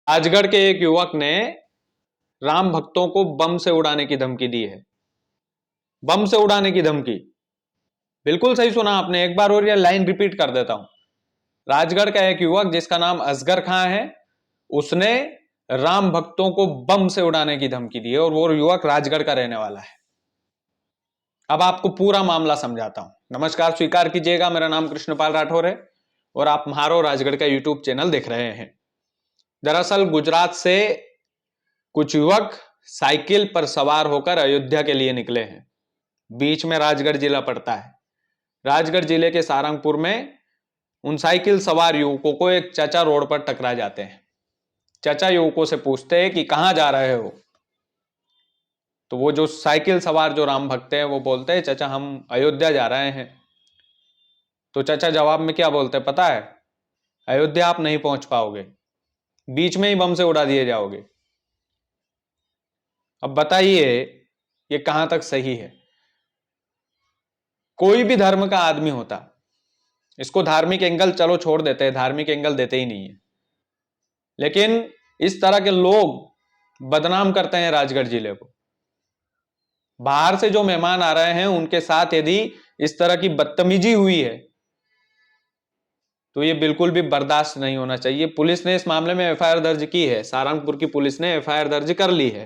राजगढ़ के एक युवक ने राम भक्तों को बम से उड़ाने की धमकी दी है। बम से उड़ाने की धमकी, बिल्कुल सही सुना आपने। एक बार और ये लाइन रिपीट कर देता हूं। राजगढ़ का एक युवक जिसका नाम असगर खां है, उसने राम भक्तों को बम से उड़ाने की धमकी दी है और वो युवक राजगढ़ का रहने वाला है। अब आपको पूरा मामला समझाता हूं। नमस्कार, स्वीकार कीजिएगा, मेरा नाम कृष्णपाल राठौर है और आप म्हारो राजगढ़ का यूट्यूब चैनल देख रहे हैं। दरअसल गुजरात से कुछ युवक साइकिल पर सवार होकर अयोध्या के लिए निकले हैं। बीच में राजगढ़ जिला पड़ता है। राजगढ़ जिले के सारंगपुर में उन साइकिल सवार युवकों को एक चाचा रोड पर टकरा जाते हैं। चाचा युवकों से पूछते हैं कि कहां जा रहे हो? तो वो जो साइकिल सवार जो राम भक्त हैं वो बोलते हैं, चाचा हम अयोध्या जा रहे हैं। तो चाचा जवाब में क्या बोलते हैं पता है? अयोध्या आप नहीं पहुंच पाओगे, बीच में ही बम से उड़ा दिए जाओगे। अब बताइए ये कहां तक सही है? कोई भी धर्म का आदमी होता, इसको धार्मिक एंगल चलो छोड़ देते हैं, धार्मिक एंगल देते ही नहीं है, लेकिन इस तरह के लोग बदनाम करते हैं राजगढ़ जिले को। बाहर से जो मेहमान आ रहे हैं उनके साथ यदि इस तरह की बदतमीजी हुई है तो ये बिल्कुल भी बर्दाश्त नहीं होना चाहिए। पुलिस ने इस मामले में एफआईआर दर्ज की है। सारंगपुर की पुलिस ने एफआईआर दर्ज कर ली है।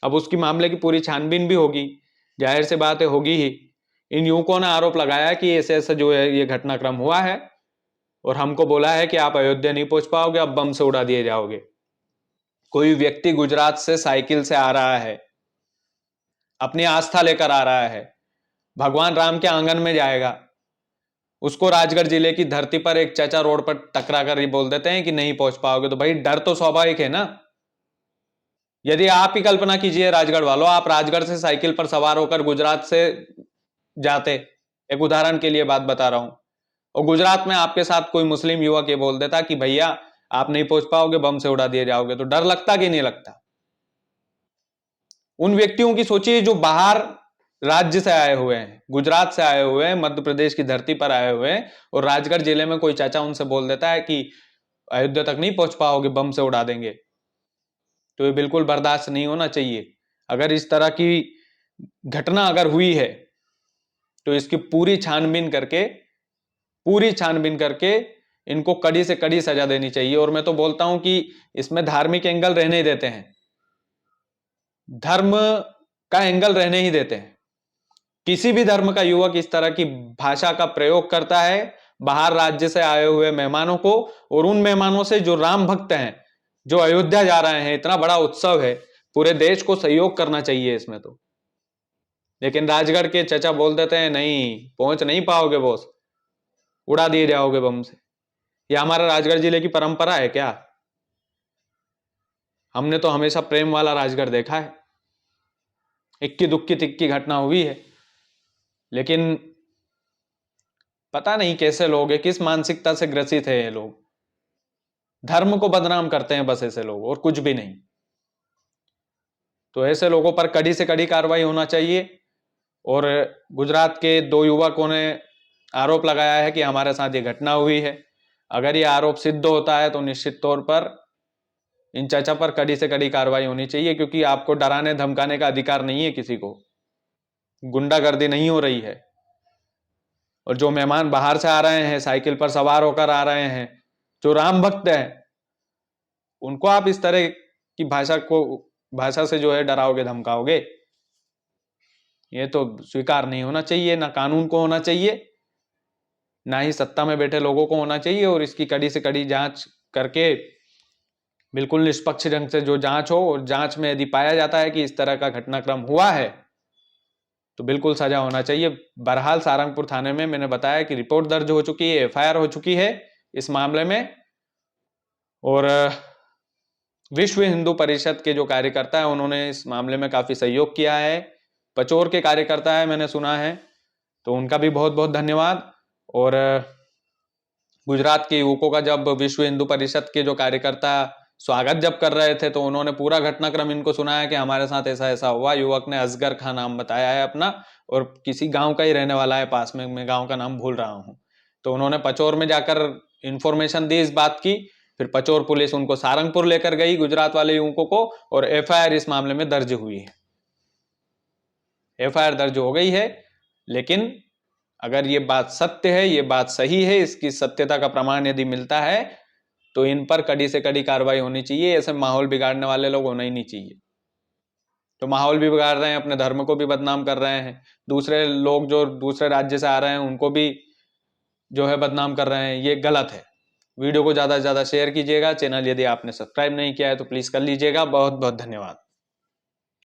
अब उसकी मामले की पूरी छानबीन भी होगी, जाहिर सी बात है होगी ही। इन युवकों ने आरोप लगाया कि ऐसे ऐसे जो है ये घटनाक्रम हुआ है और हमको बोला है कि आप अयोध्या नहीं पहुंच पाओगे, अब बम से उड़ा दिए जाओगे। कोई व्यक्ति गुजरात से साइकिल से आ रहा है, अपनी आस्था लेकर आ रहा है, भगवान राम के आंगन में जाएगा, उसको राजगढ़ जिले की धरती पर एक चाचा रोड पर टकरा कर ये बोल देते हैं कि नहीं पहुंच पाओगे, तो भाई डर तो स्वाभाविक है ना। यदि आप ही कल्पना कीजिए राजगढ़ वालों, आप राजगढ़ से साइकिल पर सवार होकर गुजरात से जाते, एक उदाहरण के लिए बात बता रहा हूं, और गुजरात में आपके साथ कोई मुस्लिम युवक ये बोल देता कि भैया आप नहीं पहुंच पाओगे, बम से उड़ा दिए जाओगे, तो डर लगता कि नहीं लगता? उन व्यक्तियों की सोचिए जो बाहर राज्य से आए हुए हैं, गुजरात से आए हुए हैं, मध्य प्रदेश की धरती पर आए हुए हैं, और राजगढ़ जिले में कोई चाचा उनसे बोल देता है कि अयोध्या तक नहीं पहुंच पाओगे, बम से उड़ा देंगे। तो ये बिल्कुल बर्दाश्त नहीं होना चाहिए। अगर इस तरह की घटना अगर हुई है तो इसकी पूरी छानबीन करके इनको कड़ी से कड़ी सजा देनी चाहिए। और मैं तो बोलता हूं कि इसमें धार्मिक एंगल रहने ही देते हैं, धर्म का एंगल रहने ही देते हैं। किसी भी धर्म का युवक इस तरह की भाषा का प्रयोग करता है बाहर राज्य से आए हुए मेहमानों को, और उन मेहमानों से जो राम भक्त हैं, जो अयोध्या जा रहे हैं, इतना बड़ा उत्सव है, पूरे देश को सहयोग करना चाहिए इसमें तो। लेकिन राजगढ़ के चचा बोल देते हैं नहीं पहुंच नहीं पाओगे बॉस, उड़ा दिए जाओगे बम से। यह हमारा राजगढ़ जिले की परंपरा है क्या? हमने तो हमेशा प्रेम वाला राजगढ़ देखा है। इक्की दुक्की तिक्की घटना हुई है, लेकिन पता नहीं कैसे लोग हैं, किस मानसिकता से ग्रसित है ये लोग। धर्म को बदनाम करते हैं बस ऐसे लोग, और कुछ भी नहीं। तो ऐसे लोगों पर कड़ी से कड़ी कार्रवाई होना चाहिए। और गुजरात के दो युवकों ने आरोप लगाया है कि हमारे साथ ये घटना हुई है। अगर ये आरोप सिद्ध होता है तो निश्चित तौर पर इन चाचा पर कड़ी से कड़ी कार्रवाई होनी चाहिए, क्योंकि आपको डराने धमकाने का अधिकार नहीं है किसी को। गुंडागर्दी नहीं हो रही है। और जो मेहमान बाहर से आ रहे हैं, साइकिल पर सवार होकर आ रहे हैं, जो राम भक्त हैं, उनको आप इस तरह की भाषा से जो है डराओगे धमकाओगे, ये तो स्वीकार नहीं होना चाहिए। ना कानून को होना चाहिए, ना ही सत्ता में बैठे लोगों को होना चाहिए। और इसकी कड़ी से कड़ी जांच करके बिल्कुल निष्पक्ष ढंग से जो जांच हो, और जांच में यदि पाया जाता है कि इस तरह का घटनाक्रम हुआ है तो बिल्कुल सजा होना चाहिए। बहरहाल सारंगपुर थाने में मैंने बताया कि रिपोर्ट दर्ज हो चुकी है, एफआईआर हो चुकी है इस मामले में। और विश्व हिंदू परिषद के जो कार्यकर्ता है उन्होंने इस मामले में काफी सहयोग किया है। पचोर के कार्यकर्ता है मैंने सुना है, तो उनका भी बहुत बहुत धन्यवाद। और गुजरात के युवकों का जब विश्व हिंदू परिषद के जो कार्यकर्ता स्वागत जब कर रहे थे तो उन्होंने पूरा घटनाक्रम इनको सुनाया कि हमारे साथ ऐसा ऐसा हुआ। युवक ने असगर खान नाम बताया है अपना, और किसी गांव का ही रहने वाला है पास में, मैं गांव का नाम भूल रहा हूं। तो उन्होंने पचोर में जाकर इंफॉर्मेशन दी इस बात की, फिर पचोर पुलिस उनको सारंगपुर लेकर गई, गुजरात वाले युवकों को, और एफआईआर इस मामले में दर्ज हुई है। एफआईआर दर्ज हो गई है, लेकिन अगर ये बात सत्य है, ये बात सही है, इसकी सत्यता का प्रमाण यदि मिलता है तो इन पर कड़ी से कड़ी कार्रवाई होनी चाहिए। ऐसे माहौल बिगाड़ने वाले लोग होना ही नहीं चाहिए। तो माहौल भी बिगाड़ रहे हैं, अपने धर्म को भी बदनाम कर रहे हैं, दूसरे लोग जो दूसरे राज्य से आ रहे हैं उनको भी जो है बदनाम कर रहे हैं, ये गलत है। वीडियो को ज़्यादा से ज़्यादा शेयर कीजिएगा। चैनल यदि आपने सब्सक्राइब नहीं किया है तो प्लीज़ कर लीजिएगा। बहुत बहुत धन्यवाद।